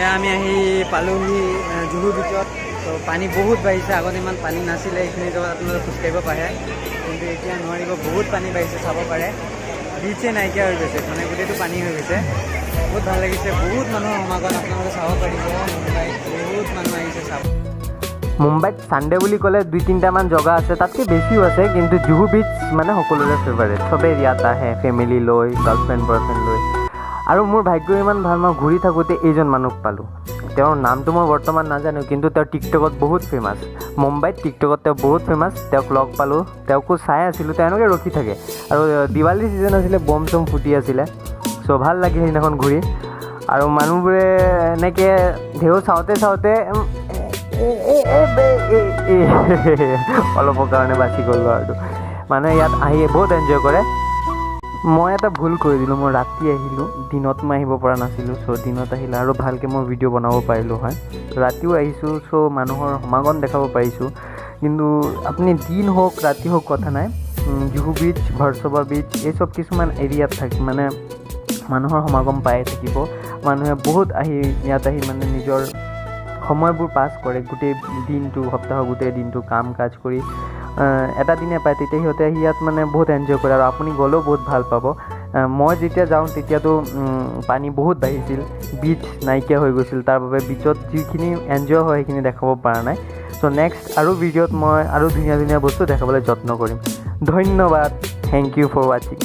এতিয়া আমি আহি পালোহি জুহু বিচত। তো পানী বহুত বাঢ়িছে, আগতে ইমান পানী নাছিলে, এইখিনি জেগাত আপোনালোকে খোজকাঢ়িব পাৰে, কিন্তু এতিয়া নোৱাৰিব, বহুত পানী বাঢ়িছে, চাব পাৰে। বিচে নাইকিয়া হৈ গৈছে, মানে গোটেইটো পানী হৈ গৈছে। বহুত ভাল লাগিছে, বহুত মানুহৰ সমাগম আপোনালোকে চাব পাৰিব। মুম্বাইত বহুত মানুহ আহিছে চাব। মুম্বাইত ছানডে বুলি ক'লে 2-3টামান জেগা আছে, তাতকৈ বেছিও আছে, কিন্তু জুহু বিচ মানে সকলোৰে ফেভাৰেট। চবেই ইয়াত আহে ফেমিলি লৈ, গাৰ্লফ্ৰেণ্ড বয়ফ্ৰেণ্ড লৈ। আৰু মোৰ ভাগ্য ইমান ভাল, মই ঘূৰি থাকোঁতে এইজন মানুহক পালোঁ। তেওঁৰ নামটো মই বৰ্তমান নাজানো, কিন্তু তেওঁ টিকটকত বহুত ফেমাছ। মুম্বাইত টিকটকত তেওঁ বহুত ফেমাছ। তেওঁক লগ পালোঁ, তেওঁকো চাই আছিলোঁ, তেওঁ এনেকৈ ৰখি থাকে। আৰু দিৱালী ছিজন আছিলে, বম চম ফুটি আছিলে। চ' ভাল লাগে সেইদিনাখন ঘূৰি। আৰু মানুহবোৰে এনেকৈ ঢেউ চাওঁতে চাওঁতে অলপৰ কাৰণে বাচি গ'লোঁ। আৰু মানুহে ইয়াত আহি বহুত এনজয় কৰে। মই এটা ভুল কৰি দিলোঁ, মই ৰাতি আহিলোঁ, দিনত মই আহিব পৰা নাছিলোঁ। চ' দিনত আহিলে আৰু ভালকৈ মই ভিডিঅ' বনাব পাৰিলোঁ হয়। ৰাতিও আহিছোঁ, চ' মানুহৰ সমাগম দেখাব পাৰিছোঁ। কিন্তু আপুনি দিন হওক ৰাতি হওক কথা নাই, জুহু বিচ, ভাৰ্চোভা বিচ, এইচব কিছুমান এৰিয়াত থাকে মানে মানুহৰ সমাগম পাই থাকিব। মানুহে বহুত আহি ইয়াত আহি মানে নিজৰ সময়বোৰ পাছ কৰে, গোটেই দিনটো, সপ্তাহৰ গোটেই দিনটো কাম কাজ কৰি এটা দিনে পায়, তেতিয়া সিহঁতে আহি ইয়াত মানে বহুত এনজয় কৰে। আৰু আপুনি গ'লেও বহুত ভাল পাব। মই যেতিয়া যাওঁ তেতিয়াতো পানী বহুত বাঢ়িছিল, বিচ নাইকিয়া হৈ গৈছিল, তাৰ বাবে বিচত যিখিনি এনজয় হয় সেইখিনি দেখাব পৰা নাই। চ' নেক্সট আৰু ভিডিঅ'ত মই আৰু ধুনীয়া ধুনীয়া বস্তু দেখাবলৈ যত্ন কৰিম। ধন্যবাদ, থেংক ইউ ফৰ ৱাচিং।